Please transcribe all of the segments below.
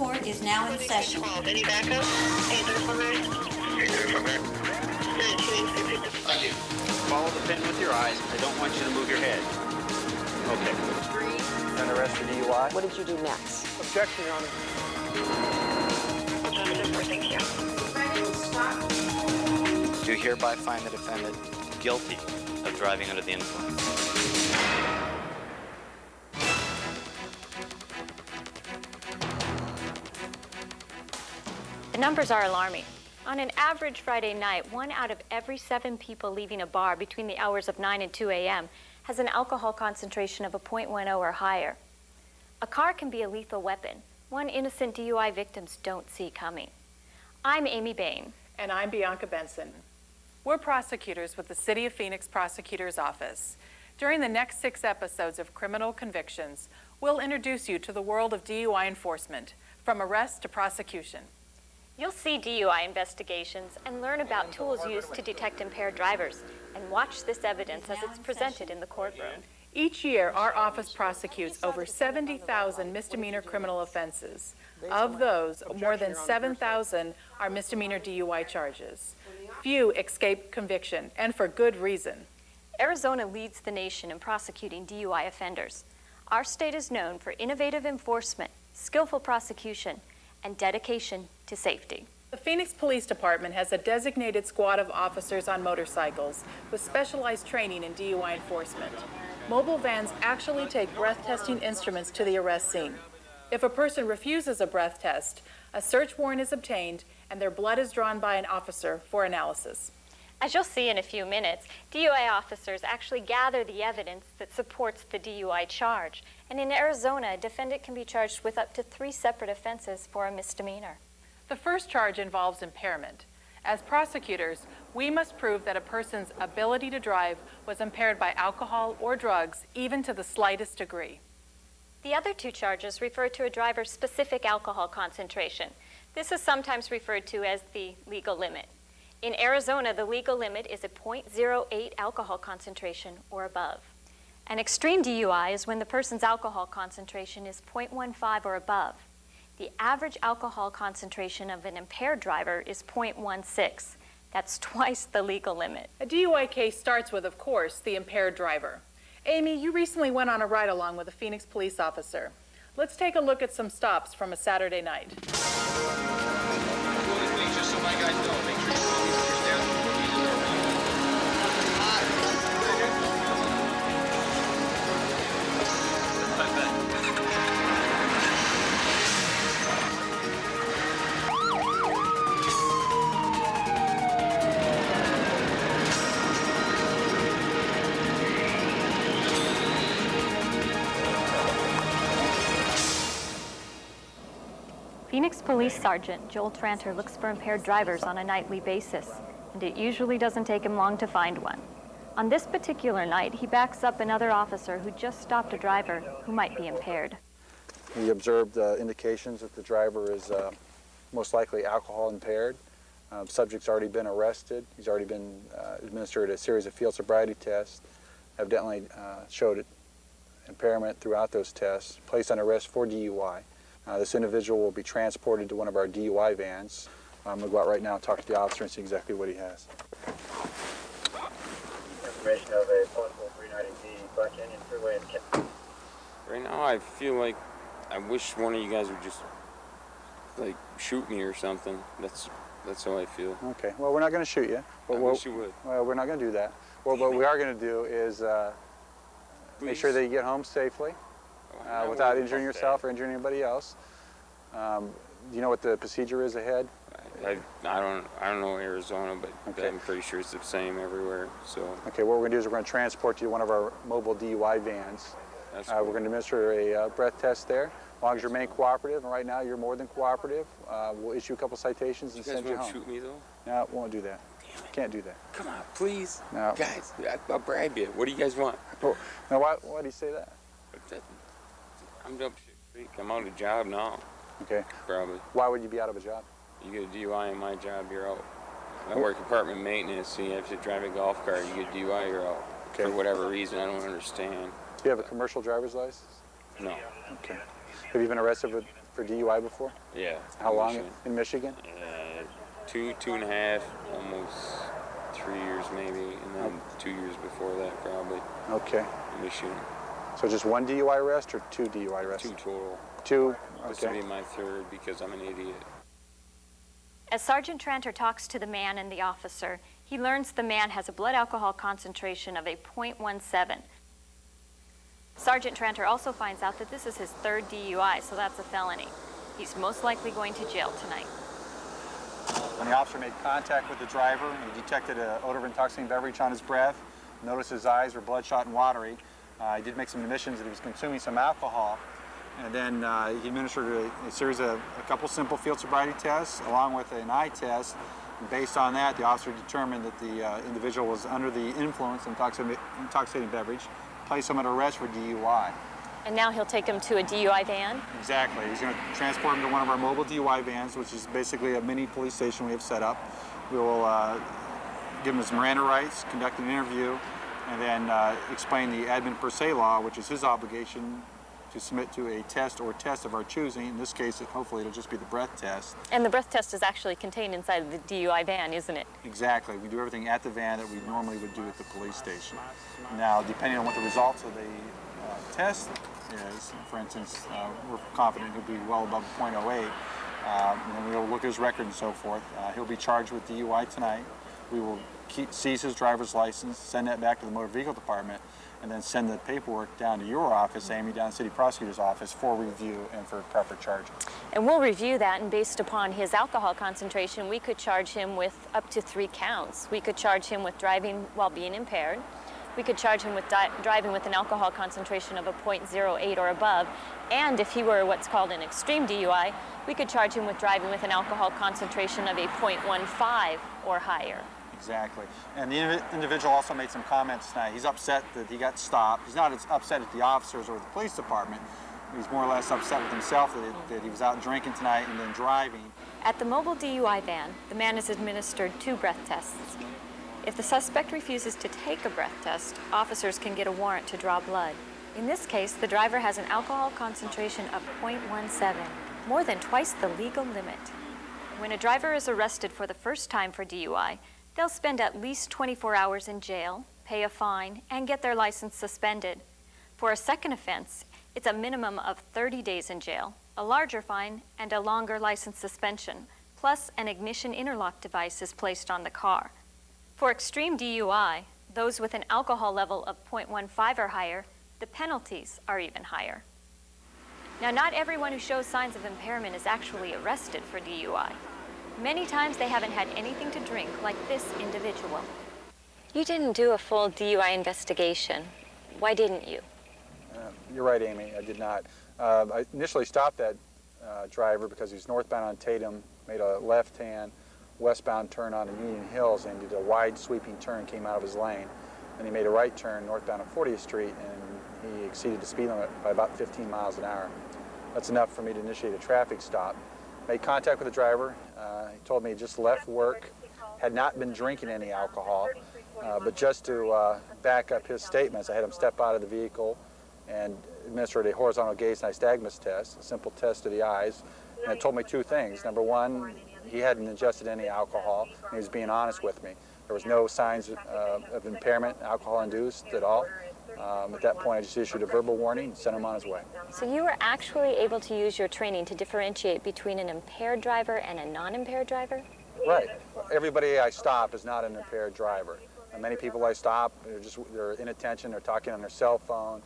court is now in session. Any backup? Hey, there's somebody? Thank you. Follow the pin with your eyes. I don't want you to move your head. Okay. An arrest for DUI. What did you do next? Objection, Your Honor. Thank you. Do hereby find the defendant guilty of driving under the influence. The numbers are alarming. On an average Friday night, 1 out of every 7 people leaving a bar between the hours of 9 and 2 a.m. has an alcohol concentration of a 0.10 or higher. A car can be a lethal weapon, one innocent DUI victims don't see coming. I'm Amy Bain. And I'm Bianca Benson. We're prosecutors with the City of Phoenix Prosecutor's Office. During the next 6 episodes of Criminal Convictions, we'll introduce you to the world of DUI enforcement, from arrest to prosecution. You'll see DUI investigations and learn about tools used to detect impaired drivers, and watch this evidence as it's presented in the courtroom. Each year, our office prosecutes over 70,000 misdemeanor criminal offenses. Of those, more than 7,000 are misdemeanor DUI charges. Few escape conviction, and for good reason. Arizona leads the nation in prosecuting DUI offenders. Our state is known for innovative enforcement, skillful prosecution, and dedication to safety. The Phoenix Police Department has a designated squad of officers on motorcycles with specialized training in DUI enforcement. Mobile vans actually take breath testing instruments to the arrest scene. If a person refuses a breath test, a search warrant is obtained and their blood is drawn by an officer for analysis. As you'll see in a few minutes, DUI officers actually gather the evidence that supports the DUI charge. And in Arizona, a defendant can be charged with up to 3 separate offenses for a misdemeanor. The first charge involves impairment. As prosecutors, we must prove that a person's ability to drive was impaired by alcohol or drugs, even to the slightest degree. The other 2 charges refer to a driver's specific alcohol concentration. This is sometimes referred to as the legal limit. In Arizona, the legal limit is a 0.08 alcohol concentration or above. An extreme DUI is when the person's alcohol concentration is 0.15 or above. The average alcohol concentration of an impaired driver is 0.16. That's twice the legal limit. A DUI case starts with, of course, the impaired driver. Amy, you recently went on a ride-along with a Phoenix police officer. Let's take a look at some stops from a Saturday night. Just so my guys know, make sure you call these numbers down. Phoenix Police Sergeant Joel Tranter looks for impaired drivers on a nightly basis, and it usually doesn't take him long to find one. On this particular night, he backs up another officer who just stopped a driver who might be impaired. We observed indications that the driver is most likely alcohol impaired. Subject's already been arrested. He's already been administered a series of field sobriety tests. Evidently showed impairment throughout those tests. Placed on arrest for DUI. This individual will be transported to one of our DUI vans. I'm going to go out right now and talk to the officer and see exactly what he has. Information of a possible 390D Black Canyon Freeway in Right now, I feel like I wish one of you guys would just, like, shoot me or something. That's how I feel. Okay. Well, we're not going to shoot you. I wish you would. Well, we're not going to do that. Well, what we are going to do is make sure that you get home safely without injuring yourself or injuring anybody else. Do you know what the procedure is ahead? I don't know Arizona, but okay. I'm pretty sure it's the same everywhere. So. Okay. What we're going to do is we're going to transport you to one of our mobile DUI vans. We're going to administer a breath test there. As long as you remain cooperative, and right now you're more than cooperative, we'll issue a couple citations and send you home. You guys won't shoot me though? No, won't do that. Damn it. Can't do that. Come on, please. No. Guys, I'll bribe you. What do you guys want? Oh, now why do you say that? I'm up shit creek. I'm out of job now. Okay. Probably. Why would you be out of a job? You get a DUI in my job, you're out. I work apartment maintenance, so you have to drive a golf cart. You get DUI, you're out. Okay. For whatever reason, I don't understand. Do you have a commercial driver's license? No. Okay. Have you been arrested for DUI before? Yeah. How long Michigan. in Michigan? 2.5, almost 3 years maybe, and then 2 years before that probably. Okay. In Michigan. So just one DUI arrest or 2 DUI arrests? 2 total. 2? This will Okay. be my 3rd because I'm an idiot. As Sergeant Tranter talks to the man and the officer, he learns the man has a blood alcohol concentration of a 0.17. Sergeant Tranter also finds out that this is his 3rd DUI, so that's a felony. He's most likely going to jail tonight. When the officer made contact with the driver, he detected an odor of intoxicating beverage on his breath, noticed his eyes were bloodshot and watery. He did make some admissions that he was consuming some alcohol. And then he administered a series of a couple simple field sobriety tests along with an eye test. And based on that, the officer determined that the individual was under the influence of intoxicating beverage, placed him under arrest for DUI. And now he'll take him to a DUI van? Exactly. He's going to transport him to one of our mobile DUI vans, which is basically a mini police station we have set up. We will give him his Miranda rights, conduct an interview, and then explain the admin per se law, which is his obligation to submit to a test or tests of our choosing. In this case, hopefully it'll just be the breath test. And the breath test is actually contained inside of the DUI van, isn't it? Exactly. We do everything at the van that we normally would do at the police station. Now, depending on what the results of the test is, for instance, we're confident he'll be well above 0.08. And we'll look at his record and so forth. He'll be charged with DUI tonight. We will seize his driver's license, send that back to the motor vehicle department, and then send the paperwork down to your office, Amy, down to the city prosecutor's office for review and for proper charging. And we'll review that, and based upon his alcohol concentration, we could charge him with up to 3 counts. We could charge him with driving while being impaired. We could charge him with driving with an alcohol concentration of a 0.08 or above. And if he were what's called an extreme DUI, we could charge him with driving with an alcohol concentration of a 0.15 or higher. Exactly. And the individual also made some comments tonight. He's upset that he got stopped. He's not as upset at the officers or the police department. He's more or less upset with himself that he was out drinking tonight and then driving. At the mobile DUI van, the man is administered 2 breath tests. If the suspect refuses to take a breath test, officers can get a warrant to draw blood. In this case, the driver has an alcohol concentration of 0.17, more than twice the legal limit. When a driver is arrested for the first time for DUI, they'll spend at least 24 hours in jail, pay a fine, and get their license suspended. For a second offense, it's a minimum of 30 days in jail, a larger fine, and a longer license suspension, plus an ignition interlock device is placed on the car. For extreme DUI, those with an alcohol level of 0.15 or higher, the penalties are even higher. Now, not everyone who shows signs of impairment is actually arrested for DUI. Many times they haven't had anything to drink, like this individual. You didn't do a full DUI investigation. Why didn't you? You're right, Amy. I did not. I initially stopped that driver because he was northbound on Tatum, made a left-hand westbound turn onto Union Hills and did a wide sweeping turn, came out of his lane. Then he made a right turn northbound on 40th Street and he exceeded the speed limit by about 15 miles an hour. That's enough for me to initiate a traffic stop. Made contact with the driver. He told me he just left work, had not been drinking any alcohol, but just to back up his statements, I had him step out of the vehicle and administered a horizontal gaze nystagmus test, a simple test of the eyes, and it told me 2 things. Number 1, he hadn't ingested any alcohol, and he was being honest with me. There was no signs of impairment, alcohol-induced at all. At that point, I just issued a verbal warning and sent him on his way. So you were actually able to use your training to differentiate between an impaired driver and a non-impaired driver? Right. Everybody I stop is not an impaired driver. Many people I stop, they're inattention, they're talking on their cell phone,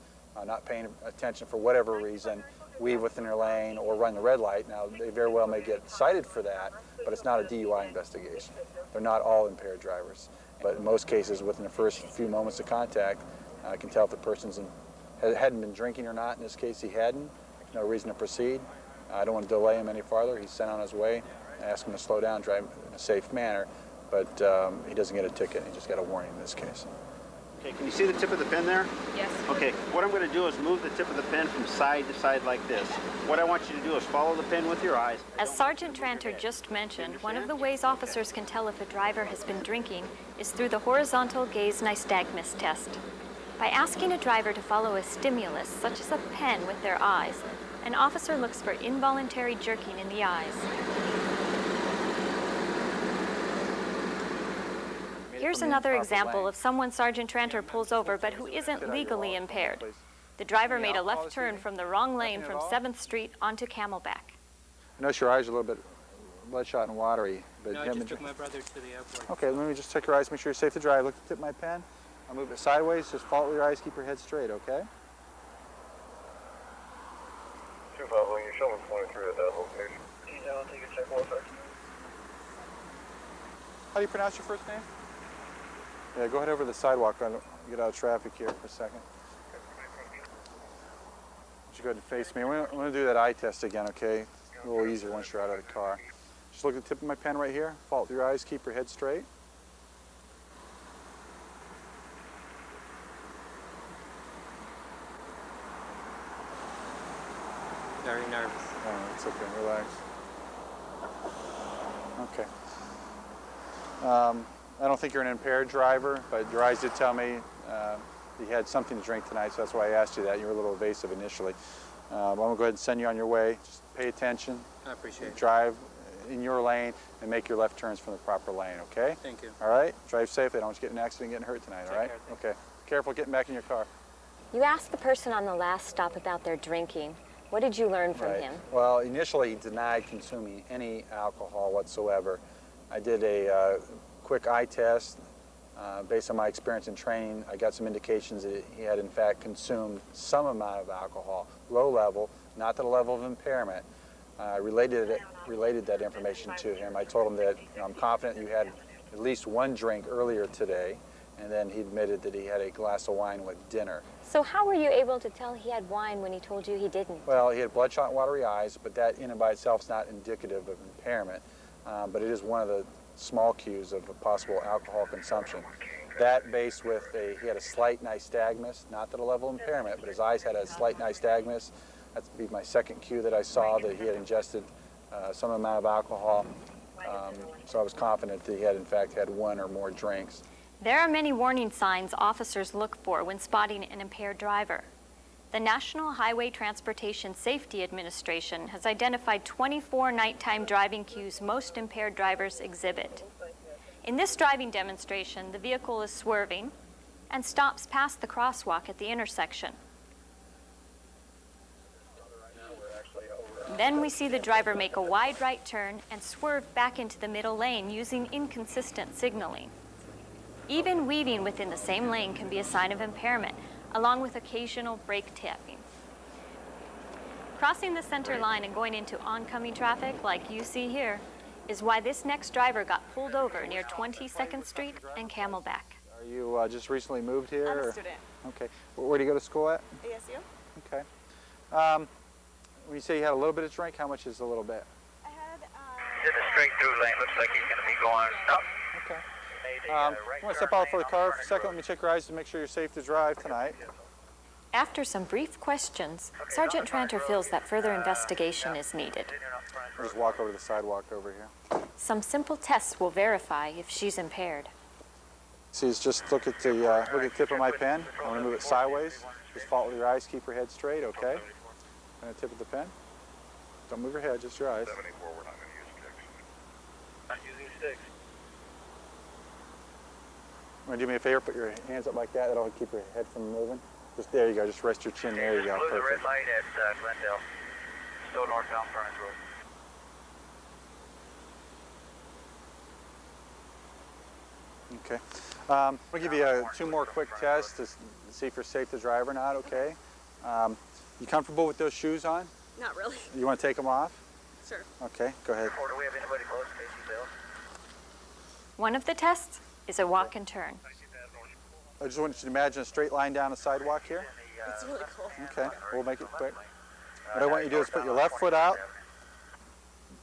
not paying attention for whatever reason, weave within their lane or run the red light. Now, they very well may get cited for that, but it's not a DUI investigation. They're not all impaired drivers. But in most cases, within the first few moments of contact, I can tell if the person hadn't been drinking or not. In this case, he hadn't. No reason to proceed. I don't want to delay him any farther. He's sent on his way. I ask him to slow down, drive in a safe manner, but he doesn't get a ticket. He just got a warning in this case. Okay, can you see the tip of the pen there? Yes. Okay, what I'm going to do is move the tip of the pen from side to side like this. What I want you to do is follow the pen with your eyes. As Sergeant Tranter just mentioned, one of the ways officers can tell if a driver has been drinking is through the horizontal gaze nystagmus test. By asking a driver to follow a stimulus, such as a pen, with their eyes, an officer looks for involuntary jerking in the eyes. Here's another example of someone Sergeant Tranter pulls over but who isn't legally impaired. The driver made a left turn from the wrong lane from 7th Street onto Camelback. I notice your eyes are a little bit bloodshot and watery. But No, I just took my brother to the airport. Okay, let me just check your eyes, make sure you're safe to drive. Look at the tip of my pen. I'll move it sideways, just follow your eyes, keep your head straight, okay? 250, you're showing 23 at that location. I'll take a check one second. How do you pronounce your first name? Yeah, go ahead over the sidewalk. I'll get out of traffic here for a second. You go ahead and face me. I'm going to do that eye test again, okay? A little easier once you're out of the car. Just look at the tip of my pen right here. Follow through your eyes. Keep your head straight. Very nervous. Oh, it's okay. Relax. Okay. I don't think you're an impaired driver, but your eyes did tell me you had something to drink tonight, so that's why I asked you that. You were a little evasive initially. I'm going to go ahead and send you on your way. Just pay attention. I appreciate it. Drive in your lane and make your left turns from the proper lane, okay? Thank you. All right? Drive safely. I don't want you to get in an accident and getting hurt tonight, all right? care, thank Okay. Careful getting back in your car. You asked the person on the last stop about their drinking. What did you learn from Right. him? Well, initially he denied consuming any alcohol whatsoever. I did a quick eye test. Based on my experience and training, I got some indications that he had in fact consumed some amount of alcohol, low level, not to the level of impairment. I related that information to him. I told him that I'm confident you had at least one drink earlier today, and then he admitted that he had a glass of wine with dinner. So how were you able to tell he had wine when he told you he didn't? Well, he had bloodshot and watery eyes, but that in and by itself is not indicative of impairment, but it is one of the small cues of a possible alcohol consumption. That based with he had a slight nystagmus, not to the level of impairment, but his eyes had a slight nystagmus. That'd be my second cue that I saw that he had ingested some amount of alcohol. So I was confident that he had in fact had one or more drinks. There are many warning signs officers look for when spotting an impaired driver. The National Highway Transportation Safety Administration has identified 24 nighttime driving cues most impaired drivers exhibit. In this driving demonstration, the vehicle is swerving and stops past the crosswalk at the intersection. Then we see the driver make a wide right turn and swerve back into the middle lane using inconsistent signaling. Even weaving within the same lane can be a sign of impairment, along with occasional brake tapping. Crossing the center line and going into oncoming traffic, like you see here, is why this next driver got pulled over near 22nd Street and Camelback. Are you just recently moved here? I'm or- a student. Okay. Where do you go to school at? ASU? Okay. When you say you had a little bit of drink, how much is a little bit? I had, He's in a straight through lane, looks like he's gonna be going up. Okay. I'm going to step out for the car for a second. Let me check your eyes to make sure you're safe to drive tonight. After some brief questions, Sergeant Tranter feels that further investigation is needed. I'll just walk over to the sidewalk over here. Some simple tests will verify if she's impaired. See, just look at the tip of my pen. I'm going to move it sideways. Just follow your eyes, keep your head straight, okay? And the tip of the pen. Don't move your head, just your eyes. 74, we're not gonna use sticks. Not using sticks. Want to do me a favor? Put your hands up like that. That'll keep your head from moving. Just there you go. Just rest your chin. There you go. Blue the red Perfect. light at Glendale. Still northbound Furnace Road. Okay. I'll give you two more quick tests to see if you're safe to drive or not, okay? You comfortable with those shoes on? not really. You want to take them off? Sure. Okay, go ahead. Or do we have anybody close, Casey Bill? One of the tests is a walk and turn. I just want you to imagine a straight line down a sidewalk here. It's really cool. Okay, we'll make it quick. What I want you to do is put your left foot out.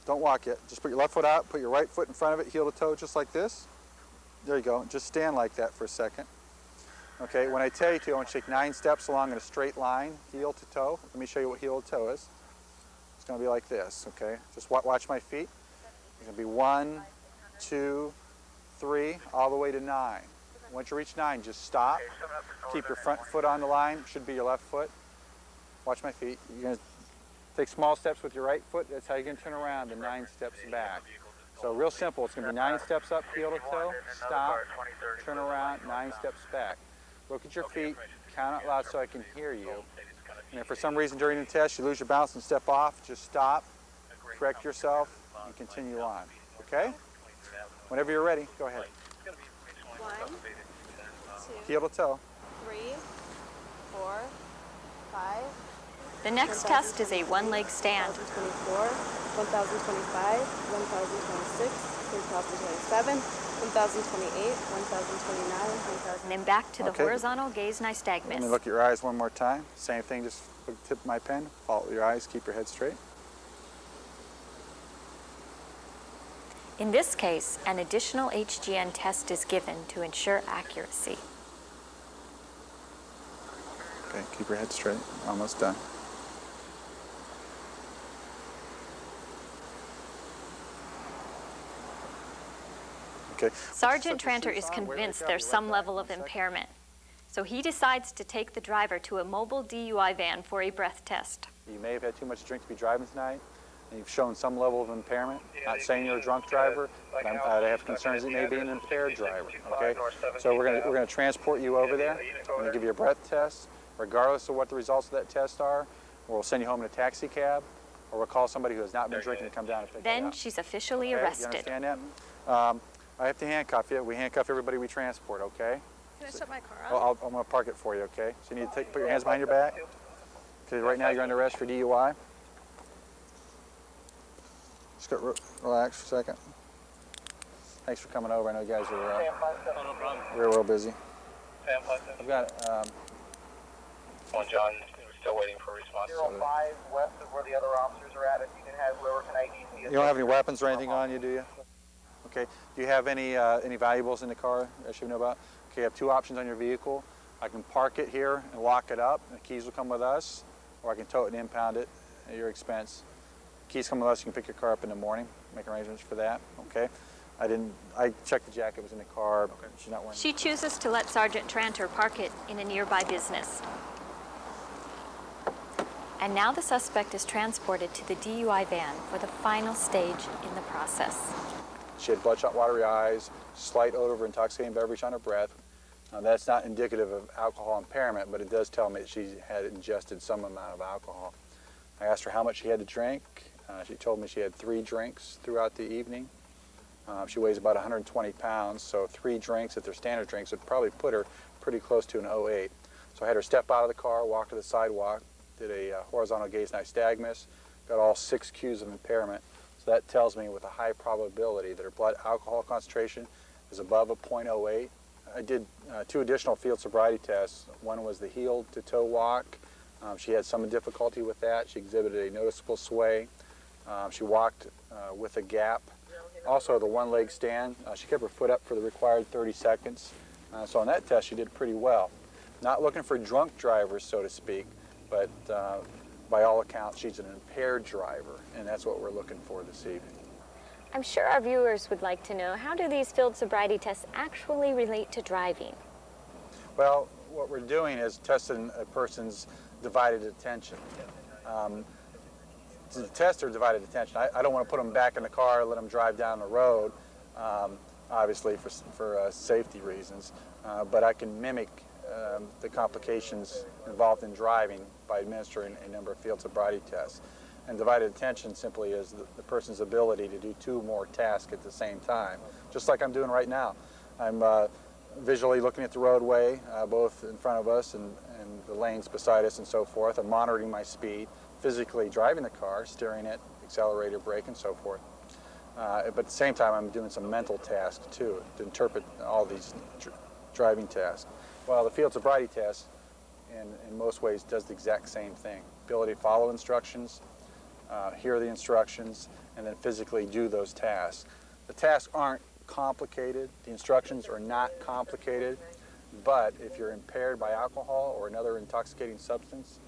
Don't walk yet. Just put your left foot out, put your right foot in front of it, heel to toe, just like this. There you go. Just stand like that for a second. Okay, when I tell you to, I want you to take 9 steps along in a straight line, heel to toe. Let me show you what heel to toe is. It's going to be like this, okay? Just watch my feet. It's going to be 1, 2, 3, all the way to 9. Once you reach 9, just stop. Keep your front foot on the line. Should be your left foot. Watch my feet. You're going to take small steps with your right foot. That's how you're going to turn around and 9 steps back. So real simple. It's going to be 9 steps up, heel to toe. Stop. Turn around, 9 steps back. Look at your feet. Count out loud so I can hear you. And if for some reason during the test you lose your balance and step off, just stop, correct yourself, and continue on. Okay? Whenever you're ready, go ahead. 1, 2, Heel to toe. 3, 4, 5. The next test is a one-leg stand. 1024, 1025, 1026, 1027, 1028, 1029, 1000. And then back to the Okay. horizontal gaze Let me nystagmus. look at your eyes one more time. Same thing, just look at the tip of my pen. Follow your eyes, keep your head straight. In this case, an additional HGN test is given to ensure accuracy. Okay, keep your head straight. Almost done. Okay. Sergeant Tranter is convinced there's some level of impairment, so he decides to take the driver to a mobile DUI van for a breath test. You may have had too much to drink to be driving tonight, and you've shown some level of impairment. Not saying you're a drunk driver, but I have concerns that you may be an impaired driver. Okay, so we're gonna transport you over there. We're gonna give you a breath test, regardless of what the results of that test are. Or we'll send you home in a taxi cab, or we'll call somebody who has not been drinking to come down and pick you Then up. she's officially Okay, arrested. You understand that? I have to handcuff you. We handcuff everybody we transport. Okay? Can I shut my car Oh, off? I'm going to park it for you, okay? So you need to put your hands behind your back. Okay, right now you're under arrest for DUI. Just go, relax for a second. Thanks for coming over. I know you guys are real busy. I've got, One, John, we're still waiting for a response. 05 west of where the other officers are at. If you can have whoever can ID. you don't have any weapons or anything on you, do you? Okay. Do you have any valuables in the car I should know about? Okay, you have 2 options on your vehicle. I can park it here and lock it up, and the keys will come with us, or I can tow it and impound it at your expense. Keys come with us. You can pick your car up in the morning. Make arrangements for that. Okay. I checked the jacket was in the car. Okay. She's not wearing. She chooses to let Sergeant Tranter park it in a nearby business. And now the suspect is transported to the DUI van for the final stage in the process. She had bloodshot, watery eyes, slight odor of intoxicating beverage on her breath. That's not indicative of alcohol impairment, but it does tell me that she had ingested some amount of alcohol. I asked her how much she had to drink. She told me she had 3 drinks throughout the evening. She weighs about 120 pounds, so 3 drinks, if they're standard drinks, would probably put her pretty close to an 08. So I had her step out of the car, walk to the sidewalk, did a horizontal gaze nystagmus, got all 6 cues of impairment. So that tells me with a high probability that her blood alcohol concentration is above a 0.08. I did 2 additional field sobriety tests. One was the heel to toe walk. She had some difficulty with that. She exhibited a noticeable sway. She walked with a gap. Also the one-leg stand. She kept her foot up for the required 30 seconds. So on that test she did pretty well. Not looking for drunk drivers, so to speak, but by all accounts, she's an impaired driver, and that's what we're looking for this evening. I'm sure our viewers would like to know, how do these field sobriety tests actually relate to driving? Well, what we're doing is testing a person's divided attention. To test their divided attention, I don't want to put them back in the car, let them drive down the road, obviously for safety reasons, but I can mimic the complications involved in driving by administering a number of field sobriety tests. And divided attention simply is the person's ability to do 2 more tasks at the same time, just like I'm doing right now. I'm visually looking at the roadway, both in front of us and the lanes beside us and so forth. I'm monitoring my speed, physically driving the car, steering it, accelerator, brake, and so forth. But at the same time, I'm doing some mental tasks too, to interpret all these driving tasks. Well, the field sobriety test, in most ways, does the exact same thing. Ability to follow instructions, hear the instructions, and then physically do those tasks. The tasks aren't complicated. The instructions are not complicated. But if you're impaired by alcohol or another intoxicating substance,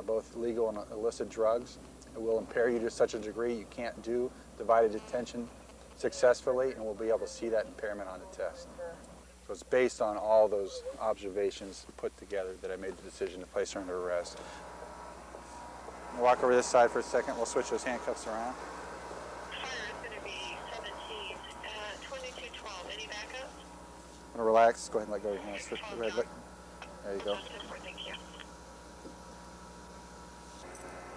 both legal and illicit drugs, it will impair you to such a degree you can't do divided attention successfully, and we'll be able to see that impairment on the test. So it's based on all those observations put together that I made the decision to place her under arrest. I'll walk over this side for a second. We'll switch those handcuffs around. Fire is going to be 17, 2212. Any backup? I'm gonna relax. Go ahead and let go of your hands. There you go. Thank you.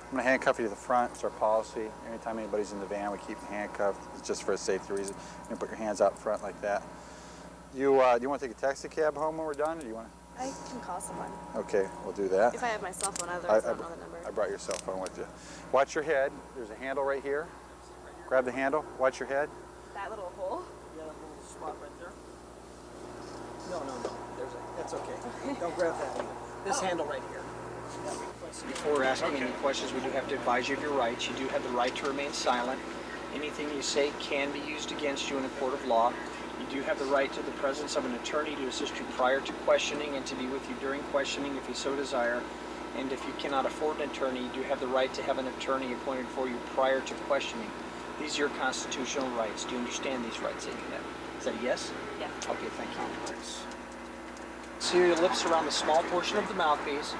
I'm gonna handcuff you to the front. It's our policy. Anytime anybody's in the van, we keep them handcuffed. It's just for a safety reason. You can put your hands out front like that. Do you want to take a taxi cab home when we're done, or do you want to? I can call someone. Okay, we'll do that. If I have my cell phone, otherwise I don't know the number. I brought your cell phone with you. Watch your head. There's a handle right here. Grab the handle. Watch your head. That little hole? Yeah, that little spot right there. No. That's okay. Don't grab that either. This handle right here. Before asking any questions, we do have to advise you of your rights. You do have the right to remain silent. Anything you say can be used against you in a court of law. You do have the right to the presence of an attorney to assist you prior to questioning and to be with you during questioning if you so desire. And if you cannot afford an attorney, you do have the right to have an attorney appointed for you prior to questioning. These are your constitutional rights. Do you understand these rights that you have? Is that a yes? Yeah. Okay, thank you. Seal your lips around the small portion of the mouthpiece.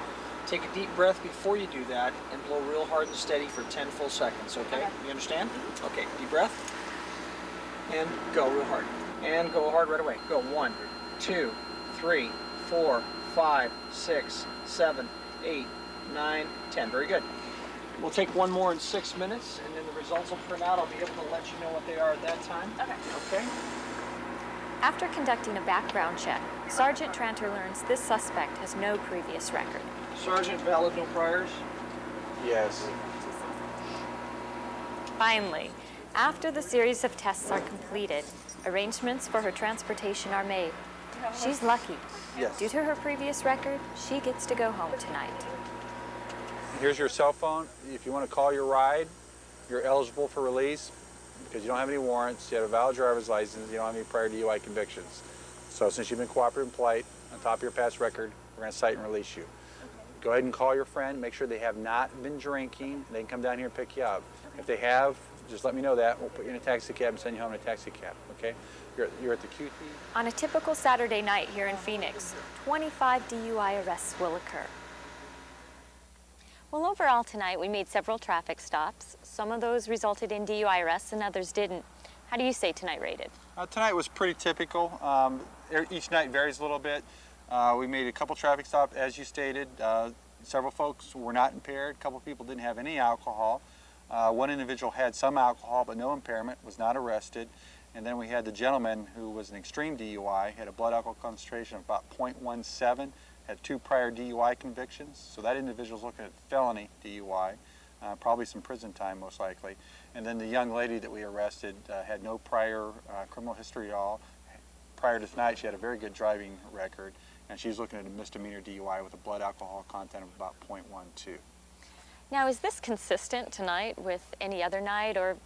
Take a deep breath before you do that and blow real hard and steady for 10 full seconds, okay? You understand? Okay, deep breath. And go real hard. And go hard right away. Go 1, 2, 3, 4, 5, 6, 7, 8, 9, 10. Very good. We'll take one more in 6 minutes, and then the results will print out. I'll be able to let you know what they are at that time. Okay? After conducting a background check, Sergeant Tranter learns this suspect has no previous record. Sergeant, valid, no priors? Yes. Finally, after the series of tests are completed, arrangements for her transportation are made. She's lucky. Yes. Due to her previous record, she gets to go home tonight. Here's your cell phone. If you want to call your ride, you're eligible for release because you don't have any warrants, you have a valid driver's license, you don't have any prior DUI convictions. So since you've been cooperative and polite, on top of your past record, we're going to cite and release you. Go ahead and call your friend, make sure they have not been drinking, they can come down here and pick you up. If they have, just let me know that. We'll put you in a taxi cab and send you home in a taxi cab, okay? You're at the QT. On a typical Saturday night here in Phoenix, 25 DUI arrests will occur. Well, overall tonight we made several traffic stops. Some of those resulted in DUI arrests and others didn't. How do you say tonight rated? Tonight was pretty typical. Each night varies a little bit. We made a couple traffic stops, as you stated. Several folks were not impaired. A couple people didn't have any alcohol. One individual had some alcohol but no impairment, was not arrested. And then we had the gentleman who was an extreme DUI, had a blood alcohol concentration of about 0.17, had 2 prior DUI convictions. So that individual's looking at felony DUI, probably some prison time most likely. And then the young lady that we arrested had no prior criminal history at all. Prior to tonight, she had a very good driving record, and she's looking at a misdemeanor DUI with a blood alcohol content of about 0.12. Now, is this consistent tonight with any other night or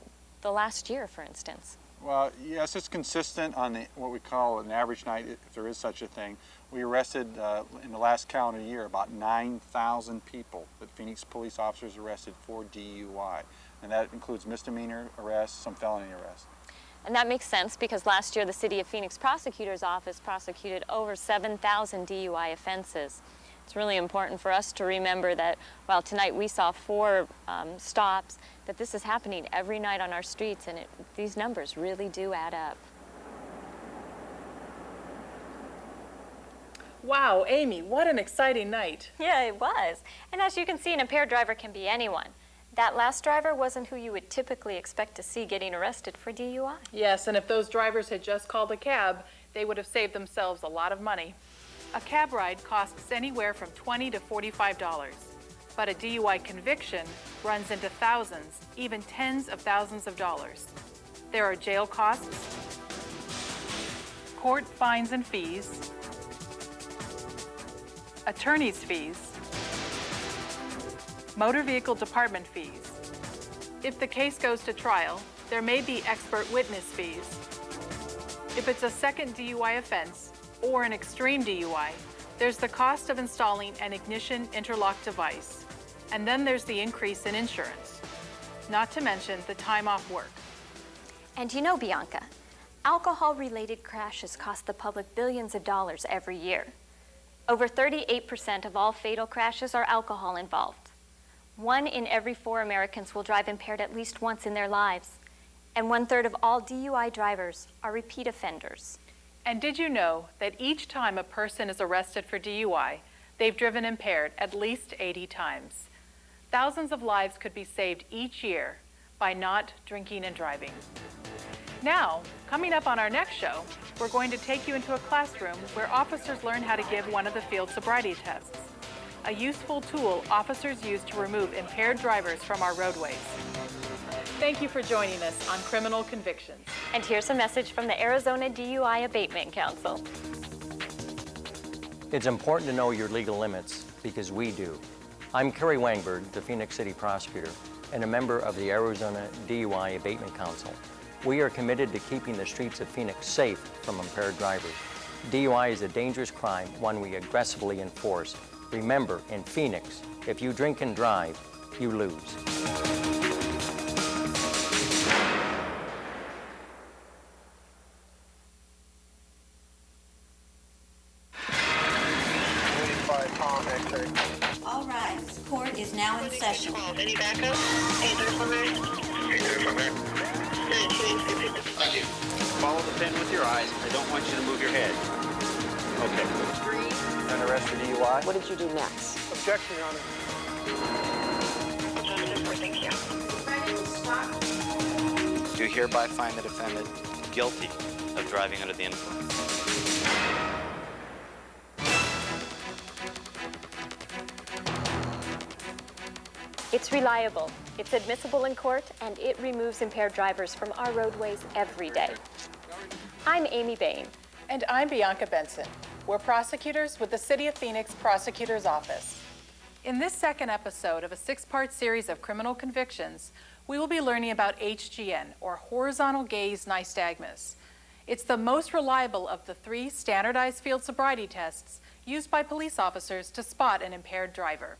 the last year, for instance? Well, yes, it's consistent on what we call an average night, if there is such a thing. We arrested, in the last calendar year, about 9,000 people that Phoenix police officers arrested for DUI. And that includes misdemeanor arrests, some felony arrests. And that makes sense because last year the City of Phoenix Prosecutor's Office prosecuted over 7,000 DUI offenses. It's really important for us to remember that while tonight we saw 4 stops, that this is happening every night on our streets, and these numbers really do add up. Wow, Amy, what an exciting night. Yeah, it was. And as you can see, an impaired driver can be anyone. That last driver wasn't who you would typically expect to see getting arrested for DUI. Yes, and if those drivers had just called a cab, they would have saved themselves a lot of money. A cab ride costs anywhere from $20 to $45, but a DUI conviction runs into thousands, even tens of thousands of dollars. There are jail costs, court fines and fees, attorney's fees, motor vehicle department fees. If the case goes to trial, there may be expert witness fees. If it's a second DUI offense or an extreme DUI, there's the cost of installing an ignition interlock device. And then there's the increase in insurance, not to mention the time off work. And you know, Bianca, Alcohol-related crashes cost the public billions of dollars every year. Over 38% of all fatal crashes are alcohol involved. 1 in every 4 Americans will drive impaired at least once in their lives, and 1/3 of all DUI drivers are repeat offenders. And did you know that each time a person is arrested for DUI, they've driven impaired at least 80 times? Thousands of lives could be saved each year by not drinking and driving. Now, coming up on our next show, we're going to take you into a classroom where officers learn how to give one of the field sobriety tests, a useful tool officers use to remove impaired drivers from our roadways. Thank you for joining us on Criminal Convictions. And here's a message from the Arizona DUI Abatement Council. It's important to know your legal limits because we do. I'm Kerry Wangberg, the Phoenix City Prosecutor, and a member of the Arizona DUI Abatement Council. We are committed to keeping the streets of Phoenix safe from impaired drivers. DUI is a dangerous crime, one we aggressively enforce. Remember, in Phoenix, if you drink and drive, you lose. All right, court is now in session. Any backup? Thank you. Follow the pin with your eyes. I don't want you to move your head. Okay. Under arrest for DUI. What did you do next? Objection, Your Honor. Do hereby find the defendant guilty of driving under the influence. It's reliable, it's admissible in court, and it removes impaired drivers from our roadways every day. I'm Amy Bain. And I'm Bianca Benson. We're prosecutors with the City of Phoenix Prosecutor's Office. In this second episode of a 6-part series of criminal convictions, we will be learning about HGN, or horizontal gaze nystagmus. It's the most reliable of the 3 standardized field sobriety tests used by police officers to spot an impaired driver.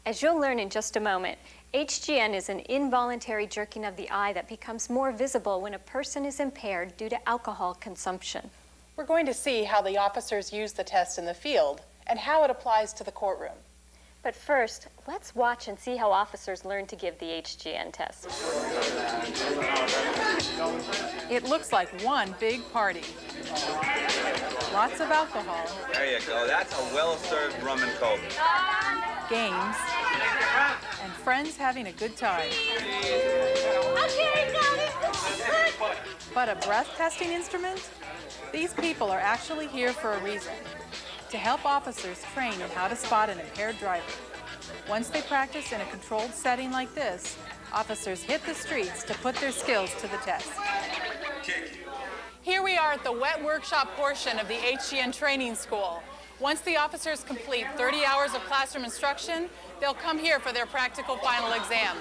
As you'll learn in just a moment, HGN is an involuntary jerking of the eye that becomes more visible when a person is impaired due to alcohol consumption. We're going to see how the officers use the test in the field and how it applies to the courtroom. But first, let's watch and see how officers learn to give the HGN test. It looks like one big party. Lots of alcohol. There you go. That's a well-served rum and coke. Games, and friends having a good time. But a breath testing instrument? These people are actually here for a reason, to help officers train in how to spot an impaired driver. Once they practice in a controlled setting like this, officers hit the streets to put their skills to the test. Here we are at the wet workshop portion of the HGN training school. Once the officers complete 30 hours of classroom instruction, they'll come here for their practical final exam.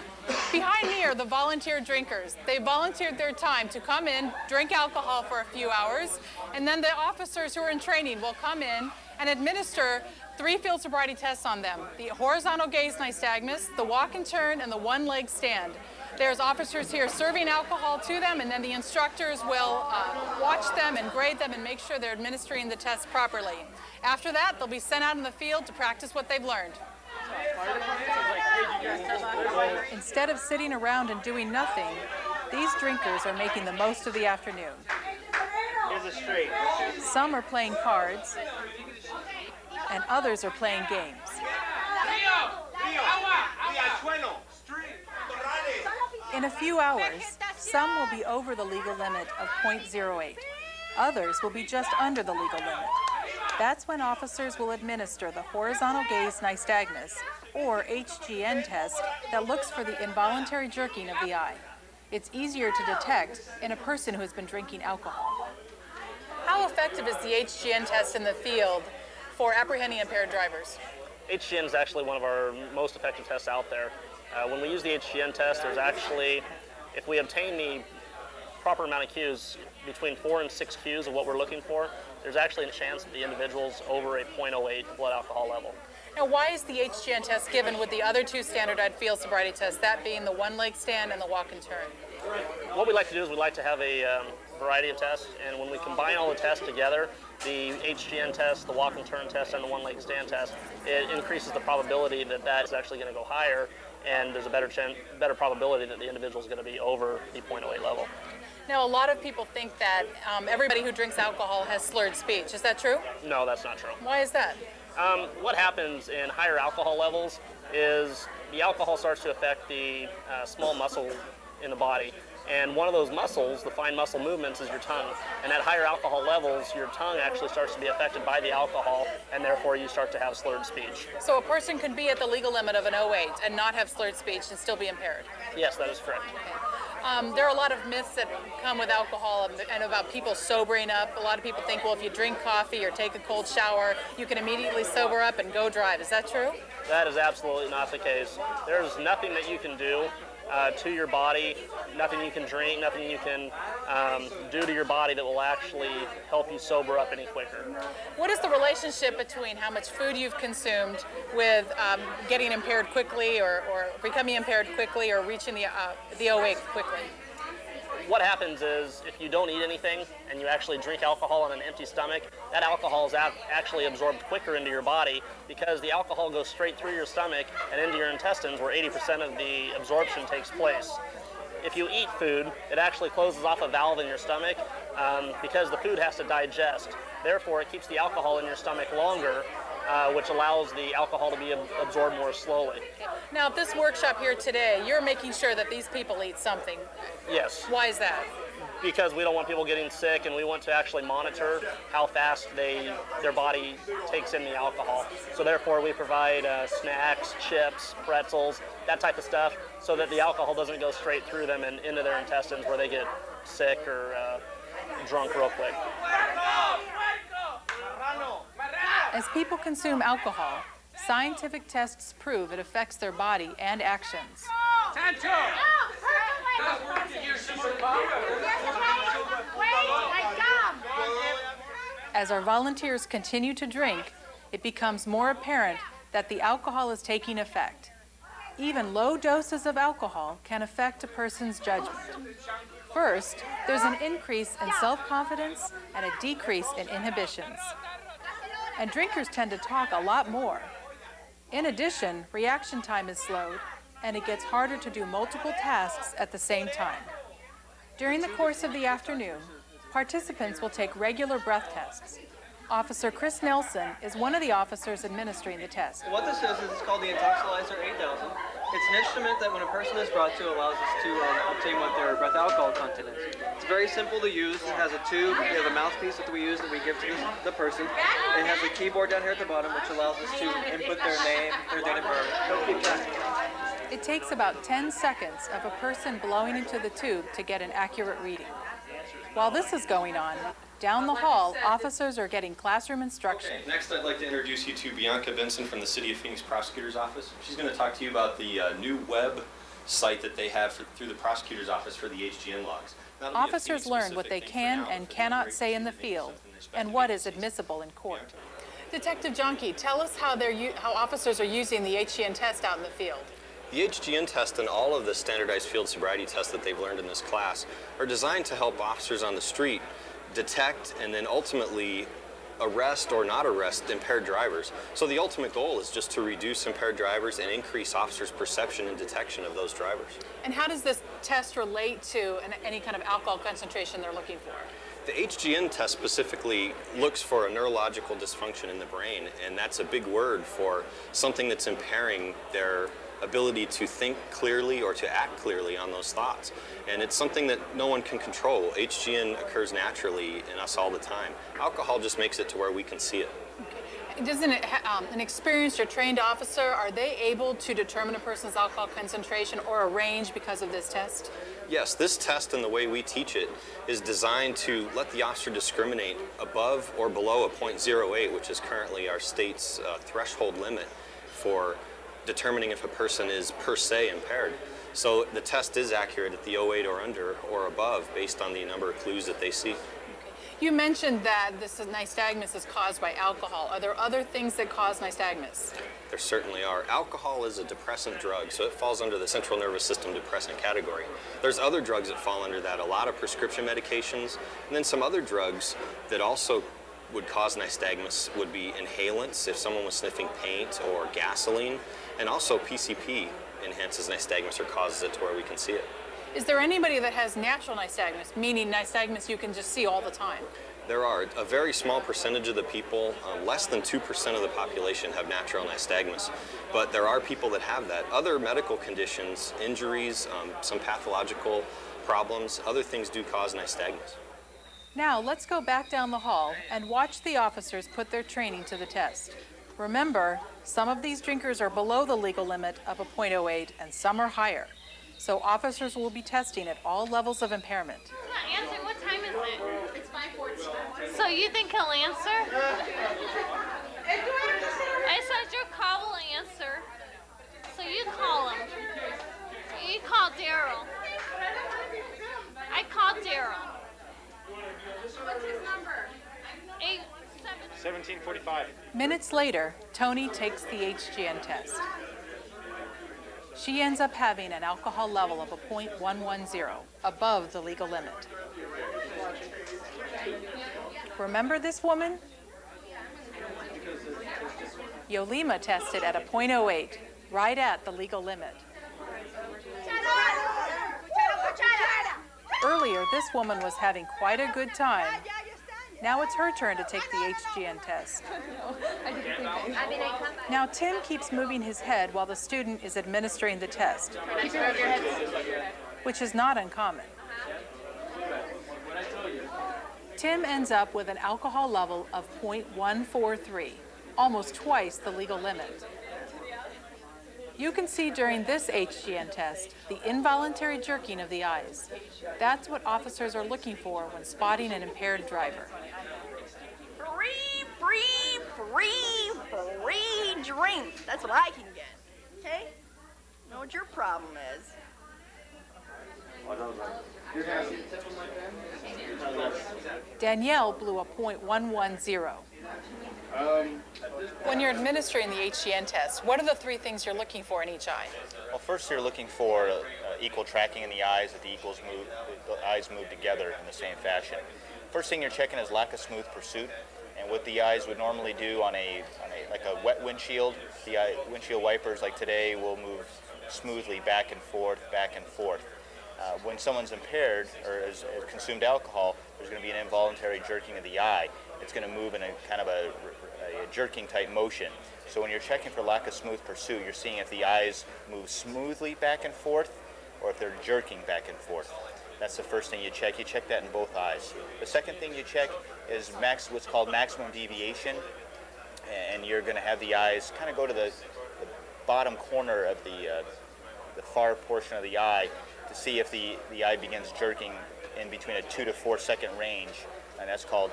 Behind me are the volunteer drinkers. They volunteered their time to come in, drink alcohol for a few hours, and then the officers who are in training will come in and administer 3 field sobriety tests on them: the horizontal gaze nystagmus, the walk and turn, and the one-leg stand. There's officers here serving alcohol to them, and then the instructors will watch them and grade them and make sure they're administering the test properly. After that, they'll be sent out in the field to practice what they've learned. Instead of sitting around and doing nothing, these drinkers are making the most of the afternoon. Here's a straight. Some are playing cards, and others are playing games. In a few hours, some will be over the legal limit of .08. Others will be just under the legal limit. That's when officers will administer the horizontal gaze nystagmus, or HGN test, that looks for the involuntary jerking of the eye. It's easier to detect in a person who has been drinking alcohol. How effective is the HGN test in the field for apprehending impaired drivers? HGN is actually one of our most effective tests out there. When we use the HGN test, there's actually, if we obtain the proper amount of cues, between 4 and 6 cues of what we're looking for, there's actually a chance that the individual's over a .08 blood alcohol level. Now, why is the HGN test given with the other 2 standardized field sobriety tests, that being the one-leg stand and the walk and turn? What we like to do is we like to have a variety of tests, and when we combine all the tests together, the HGN test, the walk and turn test, and the one-leg stand test, it increases the probability that that is actually going to go higher, and there's a better probability that the individual is going to be over the .08 level. Now, a lot of people think that everybody who drinks alcohol has slurred speech. Is that true? No, that's not true. Why is that? What happens in higher alcohol levels is the alcohol starts to affect the small muscle in the body. And one of those muscles, the fine muscle movements, is your tongue. And at higher alcohol levels, your tongue actually starts to be affected by the alcohol, and therefore you start to have slurred speech. So a person can be at the legal limit of an 08 and not have slurred speech and still be impaired? Yes, that is correct. There are a lot of myths that come with alcohol and about people sobering up. A lot of people think, well, if you drink coffee or take a cold shower, you can immediately sober up and go drive. Is that true? That is absolutely not the case. There's nothing that you can do to your body, nothing you can drink, nothing you can do to your body that will actually help you sober up any quicker. What is the relationship between how much food you've consumed with getting impaired quickly or becoming impaired quickly or reaching the 08 quickly? What happens is if you don't eat anything and you actually drink alcohol on an empty stomach, that alcohol is actually absorbed quicker into your body because the alcohol goes straight through your stomach and into your intestines where 80% of the absorption takes place. If you eat food, it actually closes off a valve in your stomach because the food has to digest. Therefore, it keeps the alcohol in your stomach longer, which allows the alcohol to be absorbed more slowly. Now, at this workshop here today, you're making sure that these people eat something. Yes. Why is that? Because we don't want people getting sick, and we want to actually monitor how fast their body takes in the alcohol. So therefore, we provide snacks, chips, pretzels, that type of stuff, so that the alcohol doesn't go straight through them and into their intestines where they get sick or drunk real quick. As people consume alcohol, scientific tests prove it affects their body and actions. As our volunteers continue to drink, it becomes more apparent that the alcohol is taking effect. Even low doses of alcohol can affect a person's judgment. First, there's an increase in self-confidence and a decrease in inhibitions. And drinkers tend to talk a lot more. In addition, reaction time is slowed, and it gets harder to do multiple tasks at the same time. During the course of the afternoon, participants will take regular breath tests. Officer Chris Nelson is one of the officers administering the test. What this is it's called the Intoxilizer 8000. It's an instrument that when a person is brought to allows us to obtain what their breath alcohol content is. It's very simple to use. It has a tube. We have a mouthpiece that we use that we give to the person. It has a keyboard down here at the bottom which allows us to input their name, their date of birth. It takes about 10 seconds of a person blowing into the tube to get an accurate reading. While this is going on, down the hall, officers are getting classroom instruction. Okay, next I'd like to introduce you to Bianca Benson from the City of Phoenix Prosecutor's Office. She's going to talk to you about the new web site that they have through the Prosecutor's Office for the HGN logs. Officers learn what they can and cannot say in the field and what is admissible in court. Detective Jonke, tell us how officers are using the HGN test out in the field. The HGN test and all of the standardized field sobriety tests that they've learned in this class are designed to help officers on the street detect and then ultimately arrest or not arrest impaired drivers. So the ultimate goal is just to reduce impaired drivers and increase officers' perception and detection of those drivers. And how does this test relate to any kind of alcohol concentration they're looking for? The HGN test specifically looks for a neurological dysfunction in the brain, and that's a big word for something that's impairing their ability to think clearly or to act clearly on those thoughts. And it's something that no one can control. HGN occurs naturally in us all the time. Alcohol just makes it to where we can see it. Okay. Doesn't an experienced or trained officer, are they able to determine a person's alcohol concentration or a range because of this test? Yes, this test and the way we teach it is designed to let the officer discriminate above or below a .08, which is currently our state's threshold limit for determining if a person is per se impaired. So the test is accurate at the 08 or under or above based on the number of clues that they see. You mentioned that this nystagmus is caused by alcohol. Are there other things that cause nystagmus? There certainly are. Alcohol is a depressant drug, so it falls under the central nervous system depressant category. There's other drugs that fall under that, a lot of prescription medications, and then some other drugs that also would cause nystagmus would be inhalants, if someone was sniffing paint or gasoline, and also PCP enhances nystagmus or causes it to where we can see it. Is there anybody that has natural nystagmus, meaning nystagmus you can just see all the time? There are a very small percentage of the people, less than 2% of the population have natural nystagmus, but there are people that have that. Other medical conditions, injuries, some pathological problems, other things do cause nystagmus. Now let's go back down the hall and watch the officers put their training to the test. Remember, some of these drinkers are below the legal limit of a .08 and some are higher. So officers will be testing at all levels of impairment. Answer. What time is it? It's 5:14. So you think he'll answer? I said your call will answer. So you call him. You call Daryl. I called Daryl. What's his number? 1745. Minutes later, Tony takes the HGN test. She ends up having an alcohol level of a .110, above the legal limit. Remember this woman? Yolima tested at a .08, right at the legal limit. Earlier, this woman was having quite a good time. Now it's her turn to take the HGN test. Now Tim keeps moving his head while the student is administering the test, which is not uncommon. Tim ends up with an alcohol level of .143, almost twice the legal limit. You can see during this HGN test the involuntary jerking of the eyes. That's what officers are looking for when spotting an impaired driver. Free drink. That's what I can get. Okay? Know what your problem is. Danielle blew a .110. When you're administering the HGN test, what are the three things you're looking for in each eye? Well, first you're looking for equal tracking in the eyes, that the eyes move together in the same fashion. First thing you're checking is lack of smooth pursuit, and what the eyes would normally do on a like a wet windshield, the windshield wipers like today will move smoothly back and forth, back and forth. When someone's impaired or has consumed alcohol, there's going to be an involuntary jerking of the eye. It's going to move in a kind of a jerking type motion. So when you're checking for lack of smooth pursuit, you're seeing if the eyes move smoothly back and forth or if they're jerking back and forth. That's the first thing you check. You check that in both eyes. The second thing you check is what's called maximum deviation, and you're going to have the eyes kind of go to the bottom corner of the far portion of the eye to see if the eye begins jerking in between a 2 to 4 second range, and that's called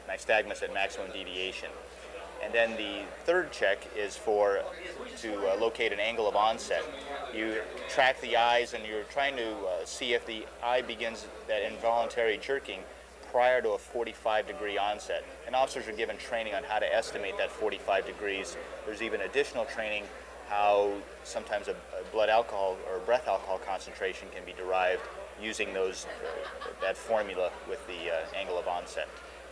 nystagmus at maximum deviation. And then the third check is to locate an angle of onset. You track the eyes and you're trying to see if the eye begins that involuntary jerking prior to a 45-degree onset. And officers are given training on how to estimate that 45 degrees. There's even additional training how sometimes a blood alcohol or breath alcohol concentration can be derived using that formula with the angle of onset.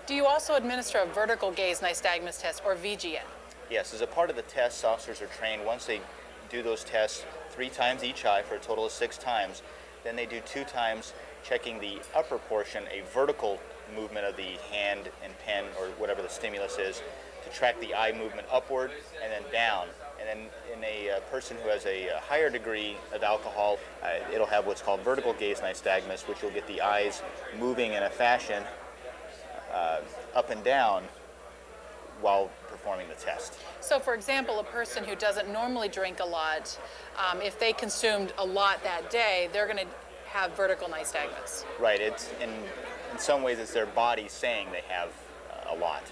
Do you also administer a vertical gaze nystagmus test, or VGN? Yes, as a part of the tests, officers are trained once they do those tests 3 times each eye for a total of 6 times. Then they do 2 times checking the upper portion, a vertical movement of the hand and pen or whatever the stimulus is, to track the eye movement upward and then down. And then in a person who has a higher degree of alcohol, it'll have what's called vertical gaze nystagmus, which will get the eyes moving in a fashion up and down while performing the test. So for example, a person who doesn't normally drink a lot, if they consumed a lot that day, they're going to have vertical nystagmus. Right. It's in some ways it's their body saying they have a lot.